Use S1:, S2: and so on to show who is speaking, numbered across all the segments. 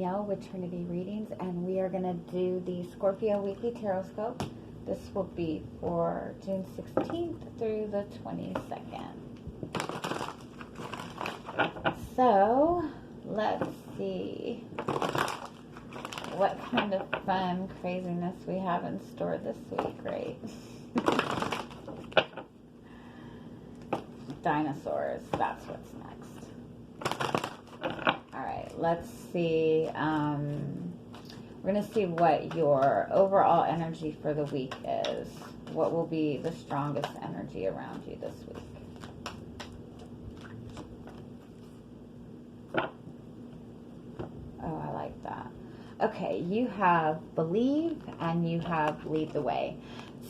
S1: Danielle with Trinity Readings, and we are going to do the Scorpio Weekly Tarotscope. This will be for June 16th through the 22nd. So, let's see what kind of fun craziness we have in store this week, right? Dinosaurs, that's what's next. Alright, let's see. We're going to see what your overall energy for the week is. What will be the strongest energy around you this week? Oh, I like that. Okay, you have believe and you have lead the way.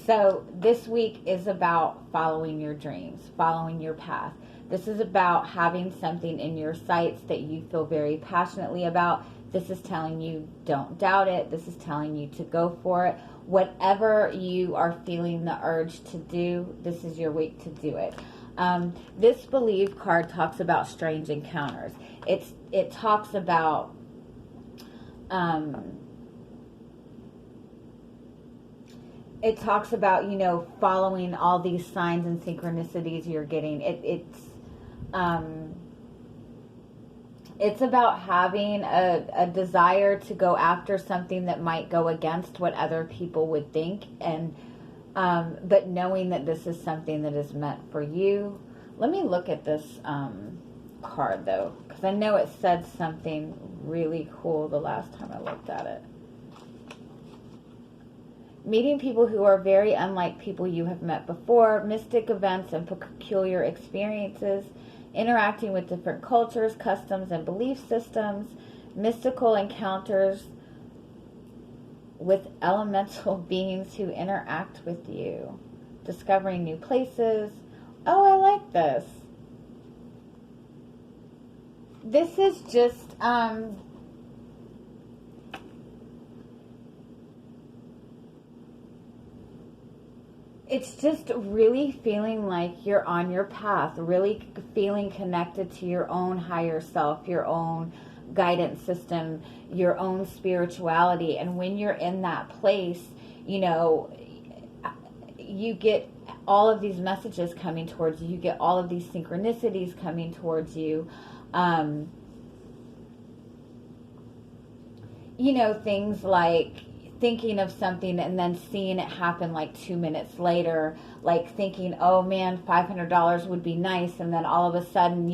S1: So this week is about following your dreams, following your path. This is about having something in your sights that you feel very passionately about. This is telling you don't doubt it. This is telling you to go for it. Whatever you are feeling the urge to do, this is your week to do it. This believe card talks about strange encounters. It talks about following all these signs and synchronicities you're getting. It's about having a desire to go after something that might go against what other people would think, and but knowing that this is something that is meant for you. Let me look at this card though, because I know it said something really cool the last time I looked at it. Meeting people who are very unlike people you have met before, mystic events and peculiar experiences, interacting with different cultures, customs, and belief systems, mystical encounters with elemental beings who interact with you, discovering new places. Oh, I like this. This is just, it's just really feeling like you're on your path, really feeling connected to your own higher self, your own guidance system, your own spirituality. And when you're in that place, you get all of these messages coming towards you. You get all of these synchronicities coming towards you. Things like thinking of something and then seeing it happen like 2 minutes later, like thinking, oh man, $500 would be nice, and then all of a sudden,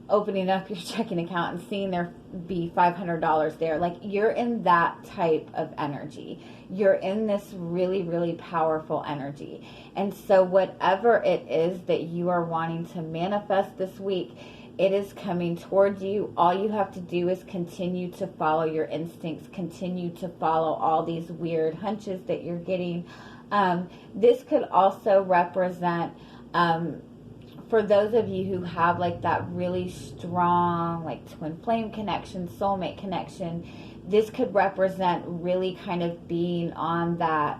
S1: opening up your checking account and seeing there be $500 there. Like, you're in that type of energy. You're in this really, really powerful energy. And so whatever it is that you are wanting to manifest this week, it is coming towards you. All you have to do is continue to follow your instincts, continue to follow all these weird hunches that you're getting. This could also represent, for those of you who have like that really strong, like twin flame connection, soulmate connection, this could represent really kind of being on that,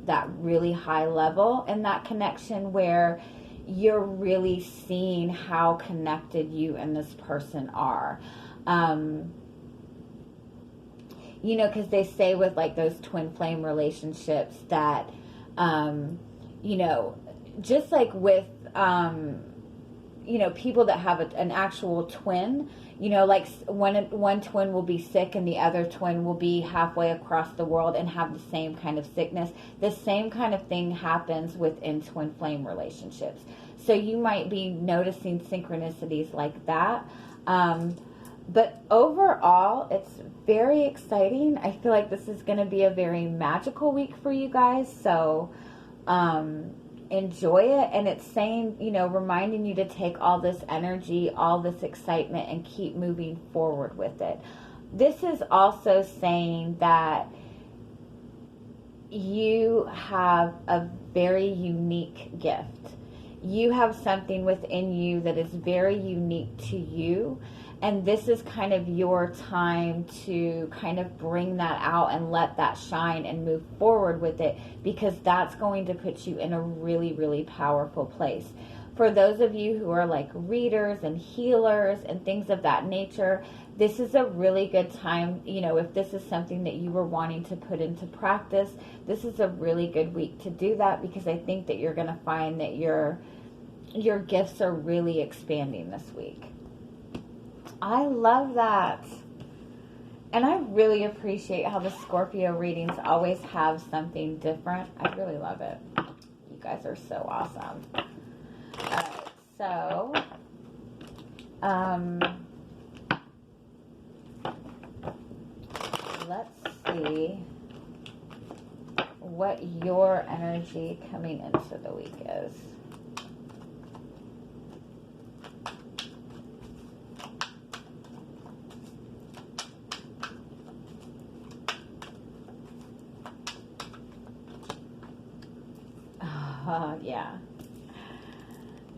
S1: that really high level in that connection where you're really seeing how connected you and this person are. Because they say with like those twin flame relationships that, just like with, people that have an actual twin, like one twin will be sick and the other twin will be halfway across the world and have the same kind of sickness. The same kind of thing happens within twin flame relationships. So you might be noticing synchronicities like that. But overall, it's very exciting. I feel like this is going to be a very magical week for you guys. So enjoy it. And it's saying, reminding you to take all this energy, all this excitement, and keep moving forward with it. This is also saying that you have a very unique gift. You have something within you that is very unique to you. And this is kind of your time to kind of bring that out and let that shine and move forward with it, because that's going to put you in a really, really powerful place. For those of you who are like readers and healers and things of that nature, this is a really good time. You know, if this is something that you were wanting to put into practice, this is a really good week to do that, because I think that you're going to find that your gifts are really expanding this week. I love that. And I really appreciate how the Scorpio readings always have something different. I really love it. You guys are so awesome. All right, so let's see what your energy coming into the week is. Yeah.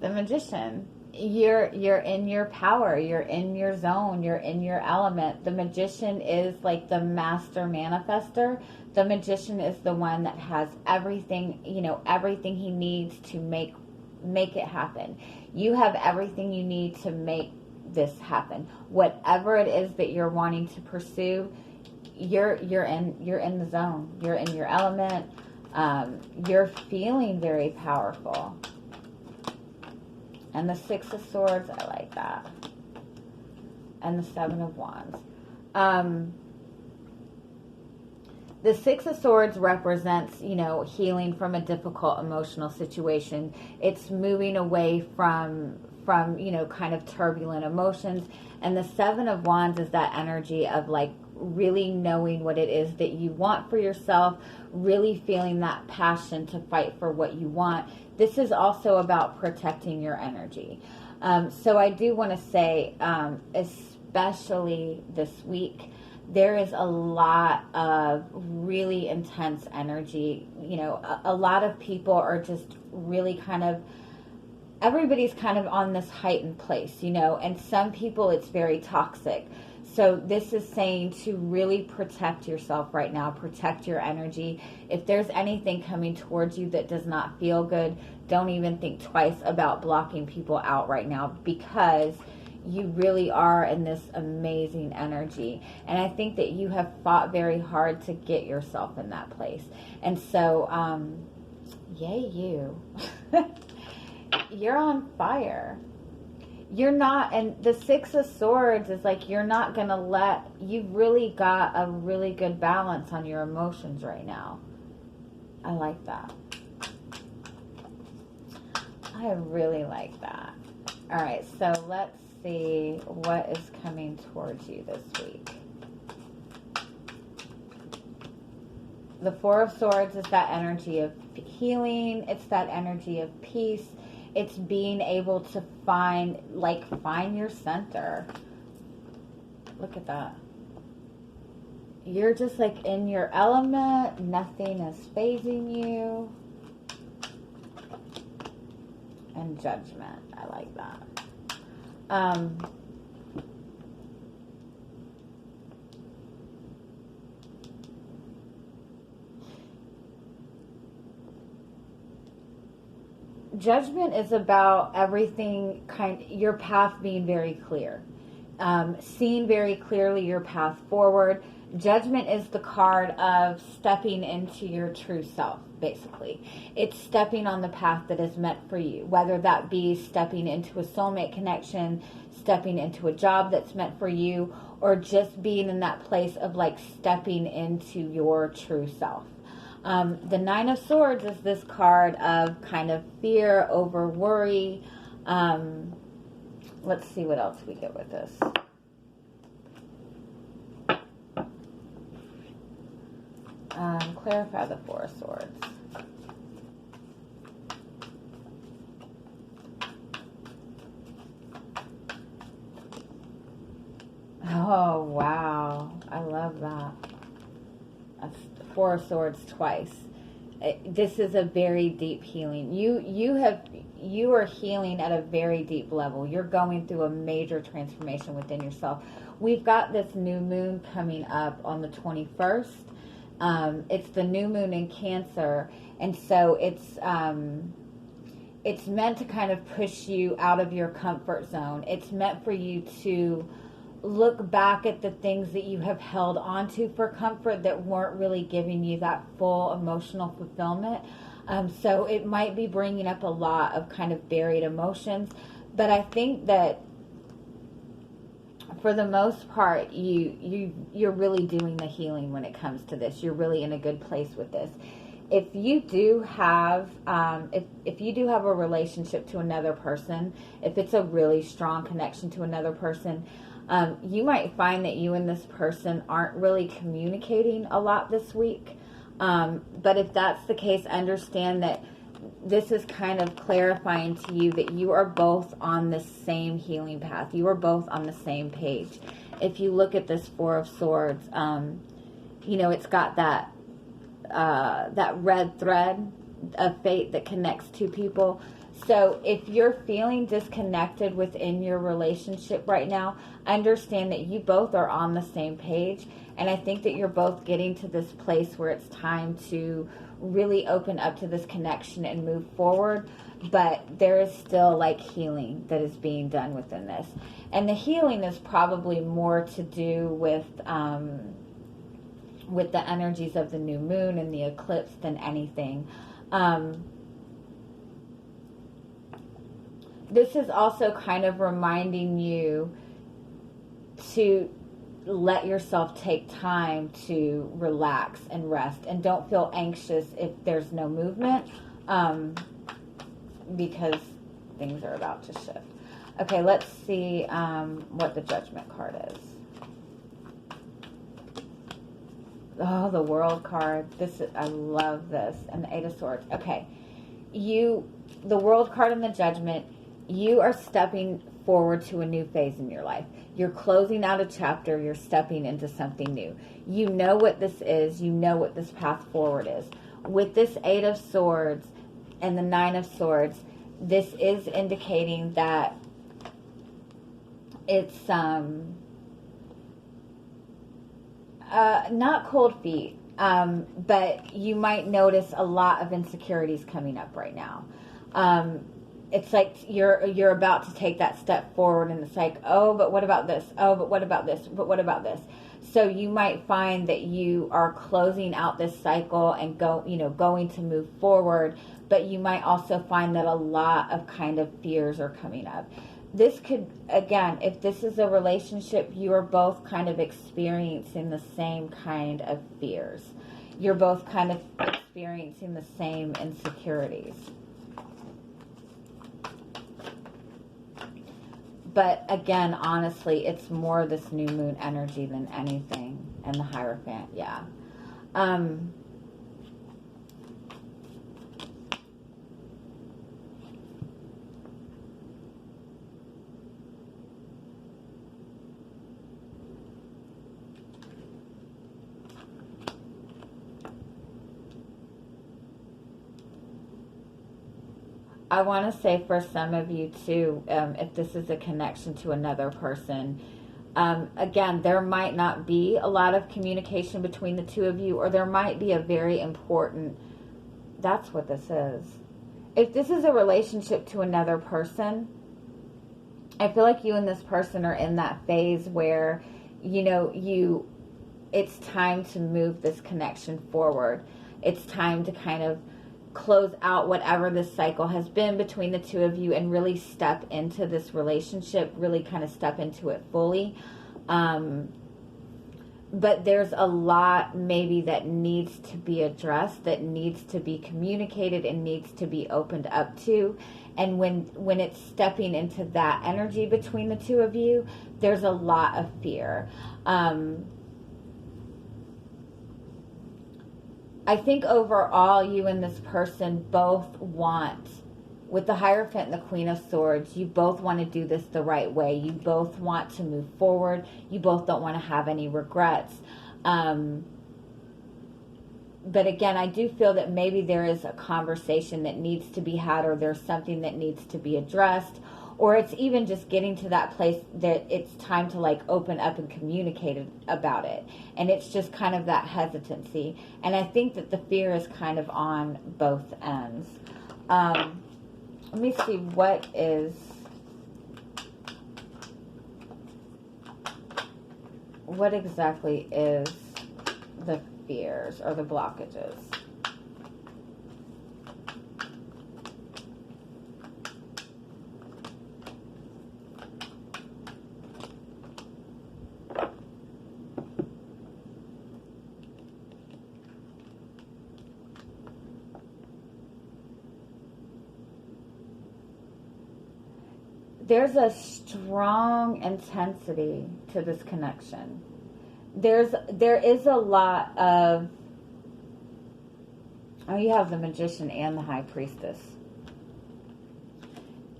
S1: The Magician. You're in your power. You're in your zone. You're in your element. The Magician is like the master manifester. The Magician is the one that has everything, you know, everything he needs to make it happen. You have everything you need to make this happen. Whatever it is that you're wanting to pursue, you're in the zone. You're in your element. You're feeling very powerful. And the Six of Swords, I like that. And the Seven of Wands. The Six of Swords represents, you know, healing from a difficult emotional situation. It's moving away from, you know, kind of turbulent emotions. And the Seven of Wands is that energy of like really knowing what it is that you want for yourself, really feeling that passion to fight for what you want. This is also about protecting your energy. So I do want to say, especially this week, there is a lot of really intense energy. You know, a lot of people are just really kind of, everybody's kind of on this heightened place, you know, and some people it's very toxic. So this is saying to really protect yourself right now, protect your energy. If there's anything coming towards you that does not feel good, don't even think twice about blocking people out right now, because you really are in this amazing energy. And I think that you have fought very hard to get yourself in that place. And so, yay you. You're on fire. You're not, and the Six of Swords is like, you're not going to let, you've really got a really good balance on your emotions right now. I like that. I really like that. All right, so let's see what is coming towards you this week. The Four of Swords is that energy of healing. It's that energy of peace. It's being able to find your center. Look at that. You're just like in your element. Nothing is fazing you. And Judgment. I like that. Judgment is about everything, your path being very clear. Seeing very clearly your path forward. Judgment is the card of stepping into your true self, basically. It's stepping on the path that is meant for you, whether that be stepping into a soulmate connection, stepping into a job that's meant for you, or just being in that place of like stepping into your true self. The Nine of Swords is this card of kind of fear over worry. Let's see what else we get with this. Clarify the Four of Swords. Oh, wow. I love that. That's Four of Swords twice. This is a very deep healing. You are healing at a very deep level. You're going through a major transformation within yourself. We've got this new moon coming up on the 21st. It's the new moon in Cancer, and so it's meant to kind of push you out of your comfort zone. It's meant for you to look back at the things that you have held onto for comfort that weren't really giving you that full emotional fulfillment. So it might be bringing up a lot of kind of buried emotions, but I think that for the most part, you're really doing the healing when it comes to this. You're really in a good place with this. If you do have, if you do have a relationship to another person, if it's a really strong connection to another person, you might find that you and this person aren't really communicating a lot this week. But if that's the case, understand that this is kind of clarifying to you that you are both on the same healing path. You are both on the same page. If you look at this Four of Swords, you know, it's got that red thread of fate that connects two people. So if you're feeling disconnected within your relationship right now, understand that you both are on the same page. And I think that you're both getting to this place where it's time to really open up to this connection and move forward. But there is still like healing that is being done within this. And the healing is probably more to do with the energies of the new moon and the eclipse than anything. This is also kind of reminding you to let yourself take time to relax and rest, and don't feel anxious if there's no movement, because things are about to shift. Okay, let's see what the Judgment card is. Oh, the World card. I love this. And the Eight of Swords. Okay. The World card and the Judgment, you are stepping forward to a new phase in your life. You're closing out a chapter. You're stepping into something new. You know what this is. You know what this path forward is. With this Eight of Swords and the Nine of Swords, this is indicating that it's not cold feet, but you might notice a lot of insecurities coming up right now. It's like you're about to take that step forward, and it's like, oh, but what about this? Oh, but what about this? But what about this? So you might find that you are closing out this cycle and going to move forward, but you might also find that a lot of kind of fears are coming up. This could, again, if this is a relationship, you are both kind of experiencing the same kind of fears. You're both kind of experiencing the same insecurities. But again, honestly, it's more this new moon energy than anything. And the Hierophant, yeah. I want to say for some of you too, if this is a connection to another person, again, there might not be a lot of communication between the two of you, or there might be a very important, that's what this is. If this is a relationship to another person, I feel like you and this person are in that phase where, it's time to move this connection forward. It's time to kind of close out whatever this cycle has been between the two of you and really step into this relationship, really kind of step into it fully. But there's a lot maybe that needs to be addressed, that needs to be communicated and needs to be opened up to. And when it's stepping into that energy between the two of you, there's a lot of fear. I think overall, you and this person both want, with the Hierophant and the Queen of Swords, you both want to do this the right way. You both want to move forward. You both don't want to have any regrets. But again, I do feel that maybe there is a conversation that needs to be had, or there's something that needs to be addressed, or it's even just getting to that place that it's time to like open up and communicate about it. And it's just kind of that hesitancy. And I think that the fear is kind of on both ends. let me see, what exactly is the fears or the blockages? There's a strong intensity to this connection. There is a lot of, oh, you have the Magician and the High Priestess.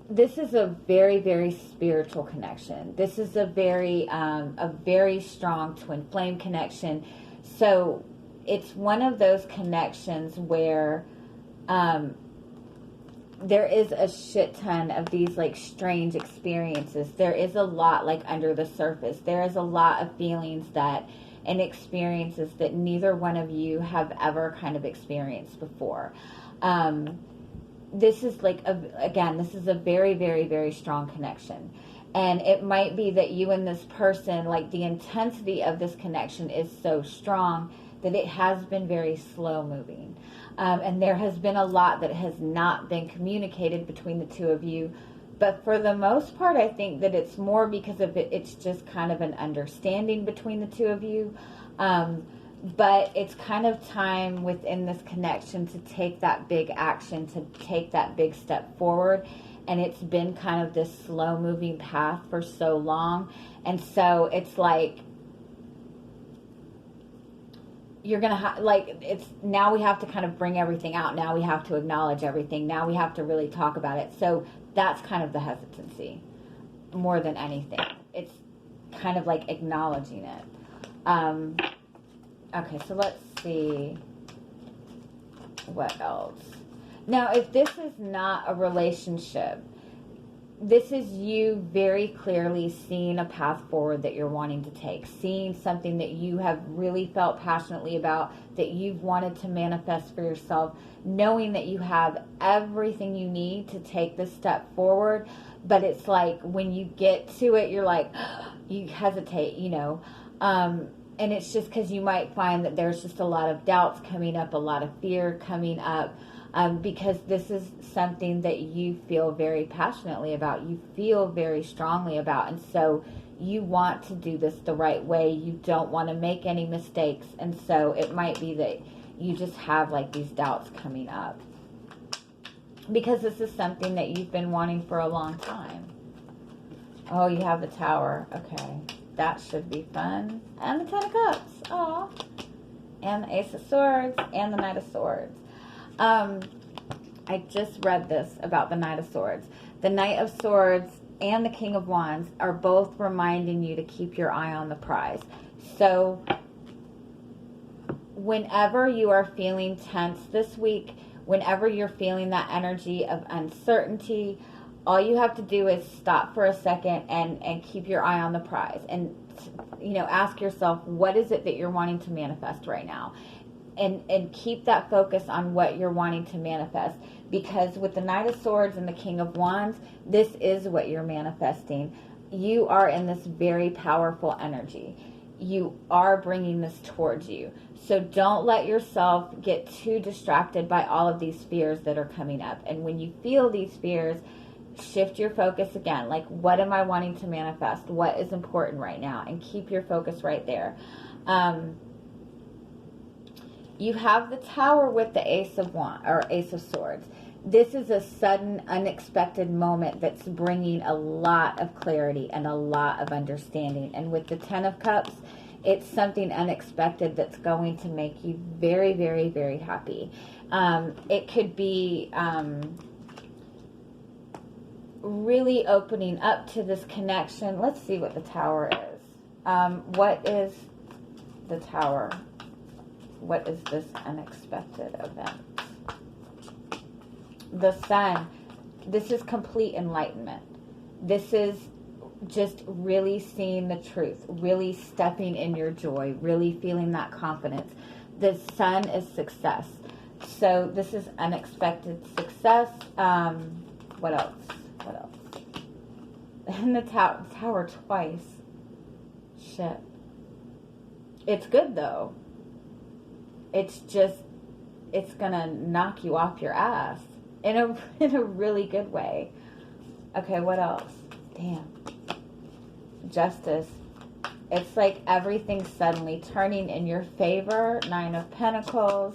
S1: This is a very, very spiritual connection. This is a very strong twin flame connection. So it's one of those connections where there is a shit ton of these like strange experiences. There is a lot like under the surface. There is a lot of feelings that and experiences that neither one of you have ever kind of experienced before. This is like, this is a very, very, very strong connection. And it might be that you and this person, like the intensity of this connection is so strong that it has been very slow moving. And there has been a lot that has not been communicated between the two of you. But for the most part, I think that it's more because of it's just kind of an understanding between the two of you. But it's kind of time within this connection to take that big action, to take that big step forward. And it's been kind of this slow moving path for so long. And so it's like, you're going to it's now we have to kind of bring everything out. Now we have to acknowledge everything. Now we have to really talk about it. So that's kind of the hesitancy more than anything. It's kind of like acknowledging it. Okay, so let's see what else. Now, if this is not a relationship, this is you very clearly seeing a path forward that you're wanting to take, seeing something that you have really felt passionately about, that you've wanted to manifest for yourself, knowing that you have everything you need to take this step forward. But it's like when you get to it, you're like, you hesitate, and it's just because you might find that there's just a lot of doubts coming up, a lot of fear coming up. Because this is something that you feel very passionately about, you feel very strongly about, and so you want to do this the right way. You don't want to make any mistakes, and so it might be that you just have like these doubts coming up because this is something that you've been wanting for a long time. Oh, you have the Tower. Okay, that should be fun. And the Ten of Cups. Aw. And the Ace of Swords and the Knight of Swords. I just read this about the Knight of Swords. The Knight of Swords and the King of Wands are both reminding you to keep your eye on the prize. So whenever you are feeling tense this week, whenever you're feeling that energy of uncertainty, all you have to do is stop for a second and keep your eye on the prize. And, ask yourself, what is it that you're wanting to manifest right now? And keep that focus on what you're wanting to manifest. Because with the Knight of Swords and the King of Wands, this is what you're manifesting. You are in this very powerful energy. You are bringing this towards you. So don't let yourself get too distracted by all of these fears that are coming up. And when you feel these fears, shift your focus again. Like, what am I wanting to manifest? What is important right now? And keep your focus right there. You have the Tower with the Ace of Wands or Ace of Swords. This is a sudden, unexpected moment that's bringing a lot of clarity and a lot of understanding. And with the Ten of Cups, it's something unexpected that's going to make you very, very, very happy. It could be really opening up to this connection. Let's see what the Tower is. What is the Tower? What is this unexpected event? The Sun. This is complete enlightenment. This is just really seeing the truth, really stepping in your joy, really feeling that confidence. The Sun is success. So this is unexpected success. What else? What else? And the tower twice. Shit. It's good though. It's just, it's gonna knock you off your ass in a really good way. Okay, what else? Damn. Justice. It's like everything's suddenly turning in your favor. 9 of Pentacles,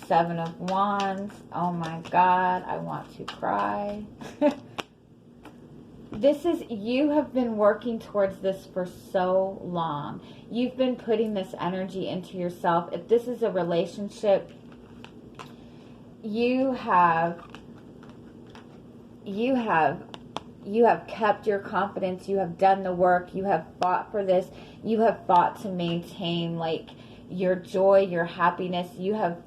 S1: 7 of Wands. Oh my God, I want to cry. This is, you have been working towards this for so long. You've been putting this energy into yourself. If this is a relationship, you have kept your confidence. You have done the work. You have fought for this. You have fought to maintain like your joy, your happiness. You have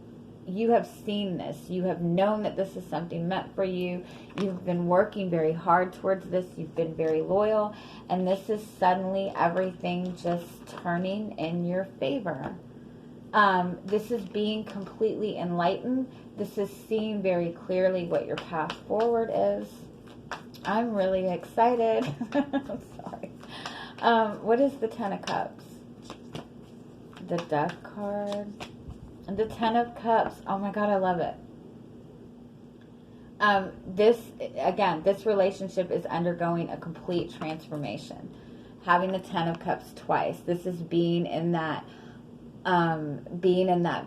S1: seen this. You have known that this is something meant for you. You've been working very hard towards this. You've been very loyal. And this is suddenly everything just turning in your favor. This is being completely enlightened. This is seeing very clearly what your path forward is. I'm really excited. I'm sorry. What is the 10 of Cups? The Death card. And the 10 of Cups. Oh my God, I love it. This relationship is undergoing a complete transformation. Having the 10 of Cups twice. This is being in that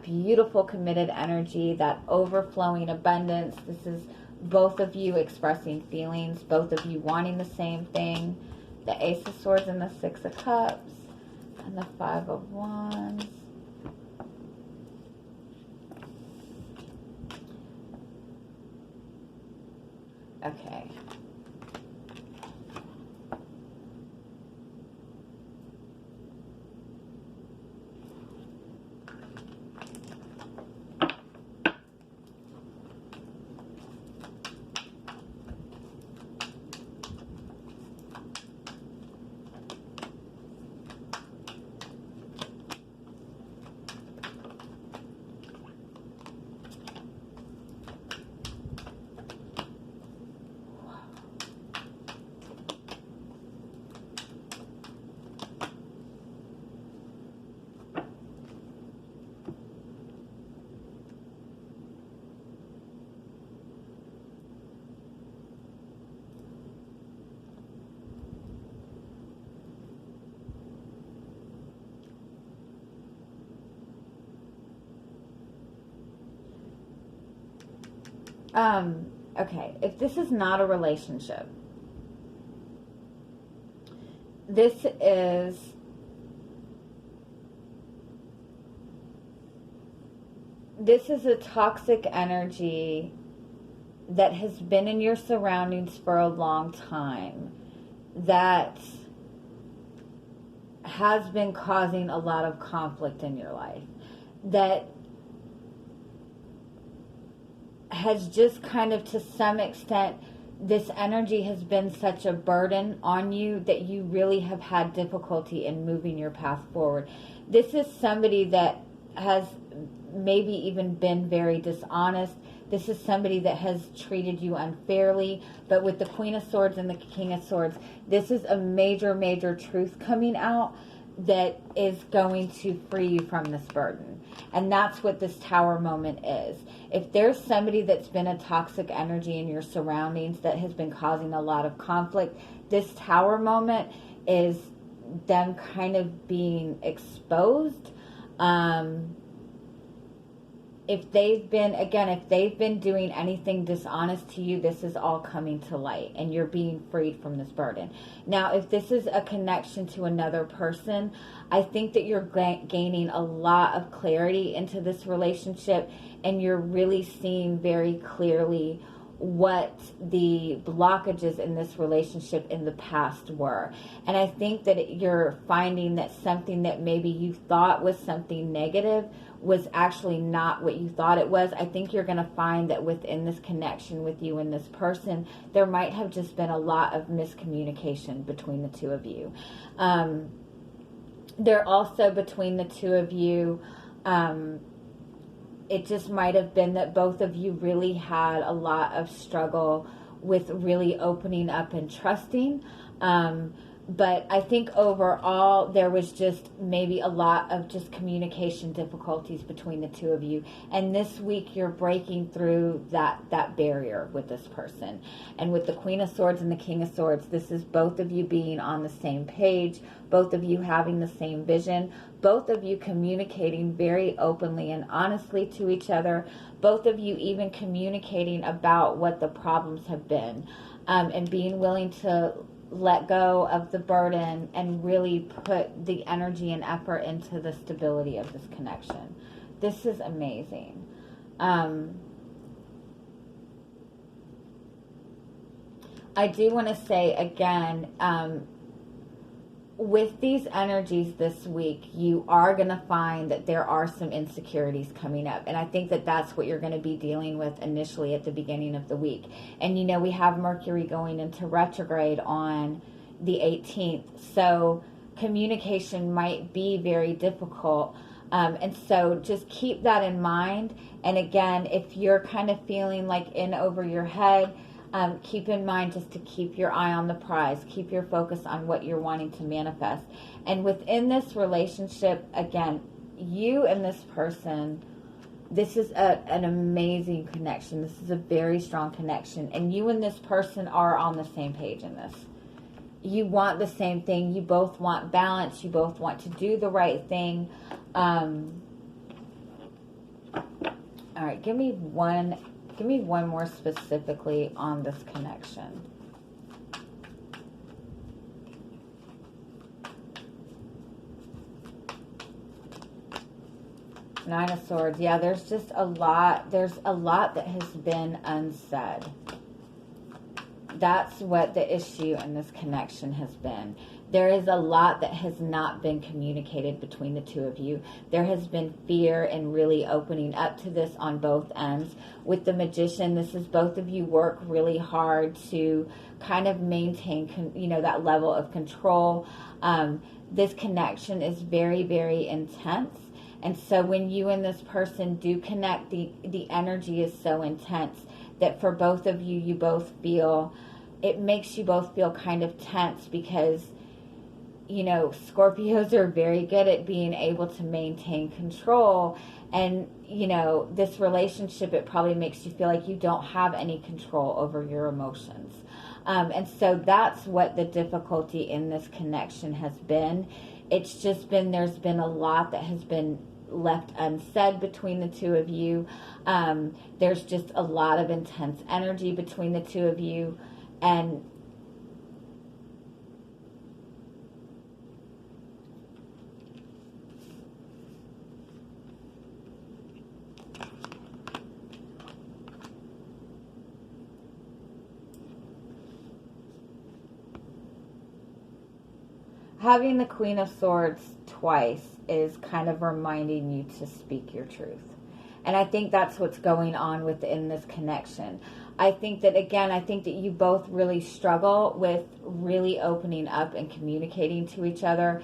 S1: beautiful committed energy, that overflowing abundance. This is both of you expressing feelings, both of you wanting the same thing. The Ace of Swords and the 6 of Cups and the 5 of Wands. Okay. Okay, if this is not a relationship, this is a toxic energy that has been in your surroundings for a long time, that has been causing a lot of conflict in your life, that has just kind of, to some extent, this energy has been such a burden on you that you really have had difficulty in moving your path forward. This is somebody that has maybe even been very dishonest. This is somebody that has treated you unfairly. But with the Queen of Swords and the King of Swords, this is a major, major truth coming out that is going to free you from this burden. And that's what this Tower moment is. If there's somebody that's been a toxic energy in your surroundings that has been causing a lot of conflict, this Tower moment is them kind of being exposed. If they've been doing anything dishonest to you, this is all coming to light and you're being freed from this burden. Now, if this is a connection to another person, I think that you're gaining a lot of clarity into this relationship and you're really seeing very clearly what the blockages in this relationship in the past were. And I think that you're finding that something that maybe you thought was something negative was actually not what you thought it was. I think you're going to find that within this connection with you and this person, there might have just been a lot of miscommunication between the two of you. There also, between the two of you, it just might have been that both of you really had a lot of struggle with really opening up and trusting. But I think overall there was just maybe a lot of just communication difficulties between the two of you. And this week you're breaking through that barrier with this person. And with the Queen of Swords and the King of Swords, this is both of you being on the same page, both of you having the same vision, both of you communicating very openly and honestly to each other, both of you even communicating about what the problems have been, and being willing to let go of the burden and really put the energy and effort into the stability of this connection. This is amazing. I do want to say again, with these energies this week, you are going to find that there are some insecurities coming up. And I think that that's what you're going to be dealing with initially at the beginning of the week. And, you know, we have Mercury going into retrograde on the 18th. So communication might be very difficult. And so just keep that in mind. And again, if you're kind of feeling like in over your head, keep in mind just to keep your eye on the prize. Keep your focus on what you're wanting to manifest. And within this relationship, again, you and this person, this is an amazing connection. This is a very strong connection. And you and this person are on the same page in this. You want the same thing. You both want balance. You both want to do the right thing. All right, give me one more specifically on this connection. Nine of Swords. Yeah, there's just a lot. There's a lot that has been unsaid. That's what the issue in this connection has been. There is a lot that has not been communicated between the two of you. There has been fear and really opening up to this on both ends. With the Magician, this is both of you work really hard to kind of maintain, you know, that level of control. This connection is very, very intense. And so when you and this person do connect, the energy is so intense that for both of you, you both feel, it makes you both feel kind of tense because, you know, Scorpios are very good at being able to maintain control. And, you know, this relationship, it probably makes you feel like you don't have any control over your emotions. And so that's what the difficulty in this connection has been. It's just been, there's been a lot that has been left unsaid between the two of you. There's just a lot of intense energy between the two of you. And having the Queen of Swords twice is kind of reminding you to speak your truth. And I think that's what's going on within this connection. I think that, again, I think that you both really struggle with really opening up and communicating to each other.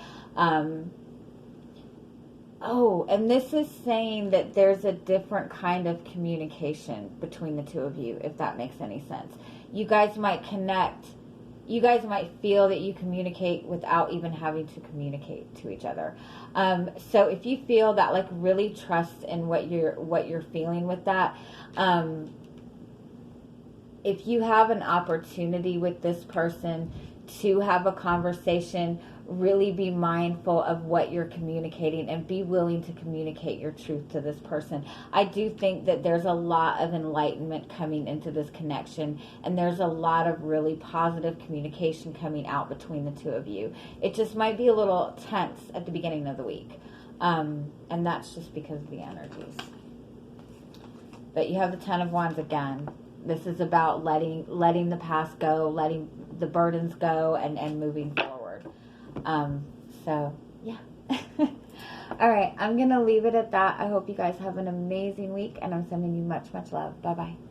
S1: Oh, and this is saying that there's a different kind of communication between the two of you, if that makes any sense. You guys might connect. You guys might feel that you communicate without even having to communicate to each other. So if you feel that, like, really trust in what you're feeling with that, if you have an opportunity with this person to have a conversation, really be mindful of what you're communicating and be willing to communicate your truth to this person. I do think that there's a lot of enlightenment coming into this connection, and there's a lot of really positive communication coming out between the two of you. It just might be a little tense at the beginning of the week, and that's just because of the energies. But you have the Ten of Wands again. This is about letting the past go, letting the burdens go, and moving forward. So, yeah. All right, I'm going to leave it at that. I hope you guys have an amazing week, and I'm sending you much, much love. Bye-bye.